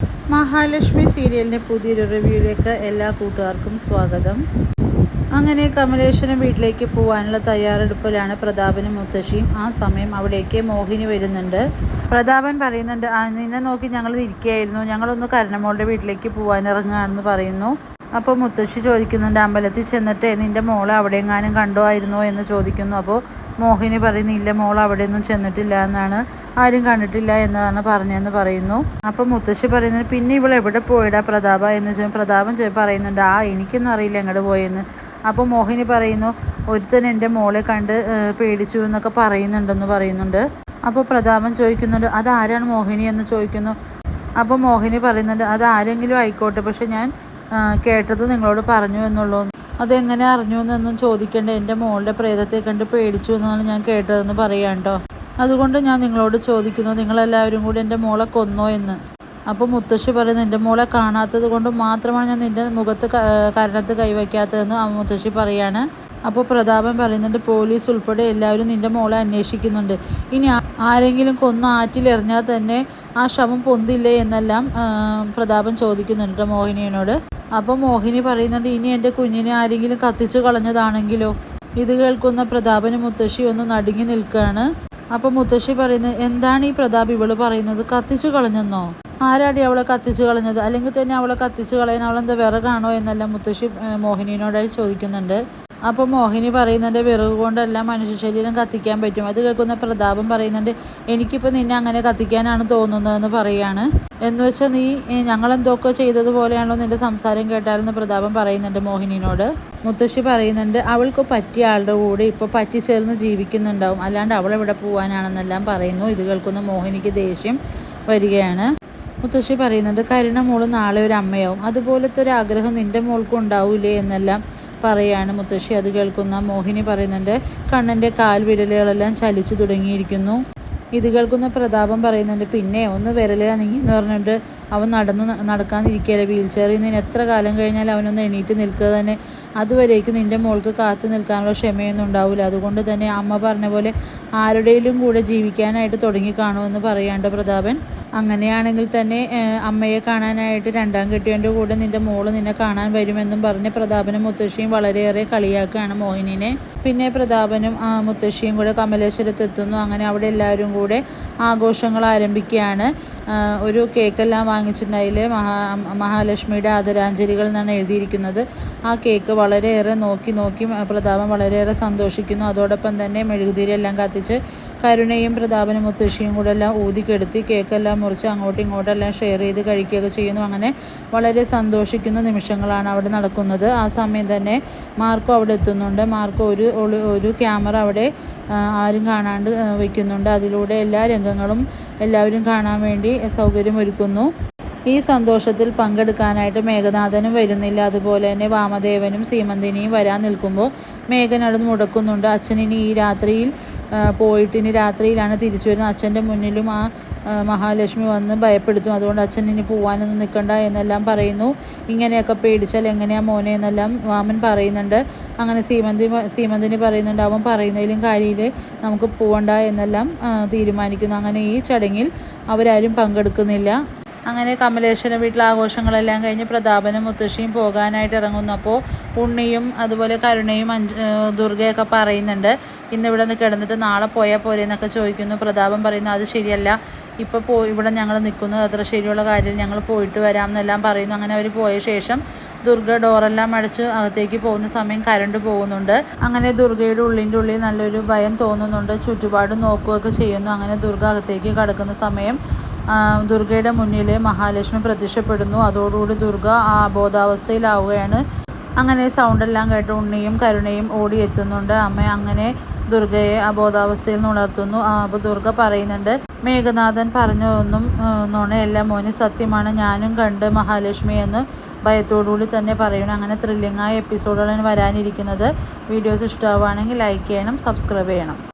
മഹാലക്ഷ്മി സീരിയലിൻ്റെ പുതിയൊരു റിവ്യൂയിലേക്ക് എല്ലാ കൂട്ടുകാർക്കും സ്വാഗതം. അങ്ങനെ കമലേശ്വരം വീട്ടിലേക്ക് പോകാനുള്ള തയ്യാറെടുപ്പിലാണ് പ്രതാപനും മുത്തശ്ശിയും. ആ സമയം അവിടേക്ക് മോഹിനി വരുന്നുണ്ട്. പ്രതാപൻ പറയുന്നുണ്ട്, നിന്നെ നോക്കി ഞങ്ങൾ ഇരിക്കുകയായിരുന്നു, ഞങ്ങളൊന്ന് കരുണമോളുടെ വീട്ടിലേക്ക് പോകാനിറങ്ങുകയാണെന്ന് പറയുന്നു. അപ്പോൾ മുത്തശ്ശി ചോദിക്കുന്നുണ്ട്, അമ്പലത്തിൽ ചെന്നിട്ട് നിൻ്റെ മോളെ അവിടെ എങ്ങാനും കണ്ടുമായിരുന്നോ എന്ന് ചോദിക്കുന്നു. അപ്പോൾ മോഹിനി പറയുന്നില്ല, മോൾ അവിടെയൊന്നും ചെന്നിട്ടില്ല എന്നാണ്, ആരും കണ്ടിട്ടില്ല എന്നതാണ് പറഞ്ഞതെന്ന് പറയുന്നു. അപ്പോൾ മുത്തശ്ശി പറയുന്നത്, പിന്നെ ഇവൾ എവിടെ പോയിടാ പ്രതാപ എന്ന് ചോദിച്ചാൽ പ്രതാപൻ പറയുന്നുണ്ട്, എനിക്കൊന്നും അറിയില്ല എങ്ങോട്ട് പോയെന്ന്. അപ്പോൾ മോഹിനി പറയുന്നു, ഒരുത്തൻ എൻ്റെ മോളെ കണ്ട് പേടിച്ചു എന്നൊക്കെ പറയുന്നുണ്ടെന്ന് പറയുന്നുണ്ട്. അപ്പോൾ പ്രതാപൻ ചോദിക്കുന്നുണ്ട്, അതാരാണ് മോഹിനി എന്ന് ചോദിക്കുന്നു. അപ്പോൾ മോഹിനി പറയുന്നുണ്ട്, അത് ആരെങ്കിലും ആയിക്കോട്ടെ, പക്ഷെ ഞാൻ കേട്ടത് നിങ്ങളോട് പറഞ്ഞു എന്നുള്ളൂ. അതെങ്ങനെ അറിഞ്ഞു എന്നൊന്നും ചോദിക്കേണ്ട, എൻ്റെ മോളുടെ പ്രേതത്തെ കണ്ട് പേടിച്ചു എന്നാണ് ഞാൻ കേട്ടതെന്ന് പറയാം കേട്ടോ. അതുകൊണ്ട് ഞാൻ നിങ്ങളോട് ചോദിക്കുന്നു, നിങ്ങളെല്ലാവരും കൂടി എൻ്റെ മോളെ കൊന്നോ എന്ന്. അപ്പോൾ മുത്തശ്ശി പറയുന്നത്, എൻ്റെ മോളെ കാണാത്തത് കൊണ്ട് മാത്രമാണ് ഞാൻ നിൻ്റെ മുഖത്ത് കരണത്ത് കൈവയ്ക്കാത്തതെന്ന് മുത്തശ്ശി പറയാണ്. അപ്പോൾ പ്രതാപൻ പറയുന്നുണ്ട്, പോലീസ് ഉൾപ്പെടെ എല്ലാവരും നിൻ്റെ മോളെ അന്വേഷിക്കുന്നുണ്ട്, ഇനി ആരെങ്കിലും കൊന്ന് ആറ്റിലെറിഞ്ഞാൽ തന്നെ ആ ശവം പൊന്തില്ലേ എന്നെല്ലാം പ്രതാപൻ ചോദിക്കുന്നുണ്ട് മോഹിനിയോട്. അപ്പോൾ മോഹിനി പറയുന്നുണ്ട്, ഇനി എൻ്റെ കുഞ്ഞിനെ ആരെങ്കിലും കത്തിച്ചു കളഞ്ഞതാണെങ്കിലോ. ഇത് കേൾക്കുന്ന പ്രതാപനും മുത്തശ്ശി ഒന്ന് നടുങ്ങി നിൽക്കുകയാണ്. അപ്പോൾ മുത്തശ്ശി പറയുന്നത്, എന്താണ് ഈ പ്രതാപ് ഇവള് പറയുന്നത്, കത്തിച്ചു കളഞ്ഞെന്നോ? ആരാടി അവളെ കത്തിച്ചു കളഞ്ഞത്? അല്ലെങ്കിൽ തന്നെ അവളെ കത്തിച്ചു കളയാൻ അവളെന്താ വിറകാണോ എന്നെല്ലാം മുത്തശ്ശി മോഹിനിയോടായി ചോദിക്കുന്നുണ്ട്. അപ്പോൾ മോഹിനി പറയുന്നുണ്ട്, വിറക് കൊണ്ടെല്ലാം മനുഷ്യ ശരീരം കത്തിക്കാൻ പറ്റും. അത് കേൾക്കുന്ന പ്രതാപം പറയുന്നുണ്ട്, എനിക്കിപ്പോൾ നിന്നെ അങ്ങനെ കത്തിക്കാനാണ് തോന്നുന്നതെന്ന് പറയാണ്. എന്ന് വെച്ചാൽ നീ ഞങ്ങളെന്തൊക്കെ ചെയ്തതുപോലെയാണല്ലോ നിൻ്റെ സംസാരം കേട്ടാലെന്ന് പ്രതാപം പറയുന്നുണ്ട് മോഹിനിയോട്. മുത്തശ്ശി പറയുന്നുണ്ട്, അവൾക്ക് പറ്റിയ ആളുടെ കൂടെ ഇപ്പോൾ പറ്റിച്ചേർന്ന് ജീവിക്കുന്നുണ്ടാവും, അല്ലാണ്ട് അവളെവിടെ പോകാനാണെന്നെല്ലാം പറയുന്നു. ഇത് കേൾക്കുന്ന മോഹിനിക്ക് ദേഷ്യം വരികയാണ്. മുത്തശ്ശി പറയുന്നുണ്ട്, കരുണ മോള് നാളെ ഒരു അമ്മയാവും, അതുപോലത്തെ ഒരു ആഗ്രഹം നിൻ്റെ മോൾക്കും ഉണ്ടാവില്ലേ എന്നെല്ലാം പറയാണ് മുത്തശ്ശി. അത് കേൾക്കുന്ന മോഹിനി പറയുന്നുണ്ട്, കണ്ണൻ്റെ കാൽ വിരലുകളെല്ലാം ചലിച്ചു തുടങ്ങിയിരിക്കുന്നു. ഇത് കേൾക്കുന്ന പ്രതാപം പറയുന്നുണ്ട്, പിന്നെ ഒന്ന് വിരലാണെങ്കിൽ എന്ന് പറഞ്ഞിട്ട് അവൻ നടക്കാതിരിക്കുകയല്ലേ, വീൽ ചെയറിൽ നിന്ന് എത്ര കാലം കഴിഞ്ഞാൽ അവനൊന്ന് എണീറ്റ് നിൽക്കുക തന്നെ, അതുവരേക്കും നിൻ്റെ മോൾക്ക് കാത്തു നിൽക്കാനുള്ള ക്ഷമയൊന്നും ഉണ്ടാവില്ല. അതുകൊണ്ട് തന്നെ അമ്മ പറഞ്ഞ പോലെ ആരുടെയും കൂടെ ജീവിക്കാനായിട്ട് തുടങ്ങി കാണുമെന്ന് പറയാണ്ട് പ്രതാപൻ. അങ്ങനെയാണെങ്കിൽ തന്നെ അമ്മയെ കാണാനായിട്ട് രണ്ടാം കെട്ടിയവൻ്റെ കൂടെ നിൻ്റെ മോള് നിന്നെ കാണാൻ വരുമെന്നും പറഞ്ഞ് പ്രതാപനും മുത്തശ്ശിയും വളരെയേറെ കളിയാക്കുകയാണ് മോഹിനിനെ. പിന്നെ പ്രതാപനും മുത്തശ്ശിയും കൂടെ കമലേശ്വരത്ത് എത്തുന്നു. അങ്ങനെ അവിടെ എല്ലാവരും കൂടെ ആഘോഷങ്ങൾ ആരംഭിക്കുകയാണ്. ഒരു കേക്കെല്ലാം വാങ്ങിച്ചിട്ടുണ്ടായില്ലേ, മഹാലക്ഷ്മിയുടെ ആദരാഞ്ജലികൾ എന്നാണ് എഴുതിയിരിക്കുന്നത്. ആ കേക്ക് വളരെയേറെ നോക്കി പ്രതാപൻ വളരെയേറെ സന്തോഷിക്കുന്നു. അതോടൊപ്പം തന്നെ മെഴുകുതിരിയെല്ലാം കത്തിച്ച് കരുണയും പ്രതാപനും മുത്തശ്ശിയും കൂടെ എല്ലാം ഊതിക്കെടുത്തി കേക്കെല്ലാം മുറിച്ച് അങ്ങോട്ടും ഇങ്ങോട്ടെല്ലാം ഷെയർ ചെയ്ത് കഴിക്കുകയൊക്കെ ചെയ്യുന്നു. അങ്ങനെ വളരെ സന്തോഷിക്കുന്ന നിമിഷങ്ങളാണ് അവിടെ നടക്കുന്നത്. ആ സമയം തന്നെ മാർക്കോ അവിടെ എത്തുന്നുണ്ട്. മാർക്കോ ഒരു ക്യാമറ അവിടെ ആരും കാണാണ്ട് വയ്ക്കുന്നുണ്ട്. അതിലൂടെ എല്ലാ രംഗങ്ങളും എല്ലാവരും കാണാൻ വേണ്ടി സൗകര്യമൊരുക്കുന്നു. ഈ സന്തോഷത്തിൽ പങ്കെടുക്കാനായിട്ട് മേഘനാഥനും വരുന്നില്ല. അതുപോലെ തന്നെ വാമദേവനും സീമന്തിനിയും വരാൻ നിൽക്കുമ്പോൾ മേഘൻ അവിടെ മുടക്കുന്നുണ്ട്. അച്ഛനിനി ഈ രാത്രിയിൽ പോയിട്ട് ഇനി രാത്രിയിലാണ് തിരിച്ചു വരുന്നത്, അച്ഛൻ്റെ മുന്നിലും ആ മഹാലക്ഷ്മി വന്ന് ഭയപ്പെടുത്തും, അതുകൊണ്ട് അച്ഛൻ ഇനി പോകാനൊന്നും നിൽക്കണ്ട എന്നെല്ലാം പറയുന്നു. ഇങ്ങനെയൊക്കെ പേടിച്ചാൽ എങ്ങനെയാ മോനെ എന്നെല്ലാം വാമൻ പറയുന്നുണ്ട്. അങ്ങനെ സീമന്തിനി പറയുന്നുണ്ട്, അവൻ പറയുന്നതിലും കാര്യത്തിൽ നമുക്ക് പോകണ്ട എന്നെല്ലാം തീരുമാനിക്കുന്നു. അങ്ങനെ ഈ ചടങ്ങിൽ അവരാരും പങ്കെടുക്കുന്നില്ല. അങ്ങനെ കമലേശ്വരം വീട്ടിലെ ആഘോഷങ്ങളെല്ലാം കഴിഞ്ഞ് പ്രതാപനും മുത്തശ്ശിയും പോകാനായിട്ട് ഇറങ്ങുന്നു. അപ്പോൾ ഉണ്ണിയും അതുപോലെ കരുണയും ദുർഗയൊക്കെ പറയുന്നുണ്ട്, ഇന്നിവിടെ നിന്ന് കിടന്നിട്ട് നാളെ പോയാൽ പോരെ എന്നൊക്കെ ചോദിക്കുന്നു. പ്രതാപൻ പറയുന്നു, അത് ശരിയല്ല, ഇപ്പോൾ ഇവിടെ ഞങ്ങൾ നിൽക്കുന്നത് അത്ര ശരിയുള്ള കാര്യം, ഞങ്ങൾ പോയിട്ട് വരാം എന്നെല്ലാം പറയുന്നു. അങ്ങനെ അവർ പോയ ശേഷം ദുർഗ ഡോറെല്ലാം അടച്ച് അകത്തേക്ക് പോകുന്ന സമയം കരണ്ട് പോകുന്നുണ്ട്. അങ്ങനെ ദുർഗയുടെ ഉള്ളിൽ നല്ലൊരു ഭയം തോന്നുന്നുണ്ട്, ചുറ്റുപാട് നോക്കുകയൊക്കെ ചെയ്യുന്നു. അങ്ങനെ ദുർഗ അകത്തേക്ക് കടക്കുന്ന സമയം ദുർഗയുടെ മുന്നിൽ മഹാലക്ഷ്മി പ്രത്യക്ഷപ്പെടുന്നു. അതോടുകൂടി ദുർഗ ബോധാവസ്ഥയിലാവുകയാണ്. അങ്ങനെ സൗണ്ടെല്ലാം കേട്ട് ഉണ്ണിയും കരുണയും ഓടിയെത്തുന്നുണ്ട്. അമ്മ അങ്ങനെ ദുർഗയെ അബോധാവസ്ഥയിൽ നിന്ന് ഉണർത്തുന്നു. അപ്പോൾ ദുർഗ പറയുന്നുണ്ട്, മേഘനാഥൻ പറഞ്ഞതൊന്നും നുണയല്ല മോന്, സത്യമാണ്, ഞാനും കണ്ട് മഹാലക്ഷ്മി എന്ന് ഭയത്തോടുകൂടി തന്നെ പറയണം. അങ്ങനെ ത്രില്ലിങ്ങായ എപ്പിസോഡുകളാണ് വരാനിരിക്കുന്നത്. വീഡിയോസ് ഇഷ്ടമാവുകയാണെങ്കിൽ ലൈക്ക് ചെയ്യണം, സബ്സ്ക്രൈബ് ചെയ്യണം.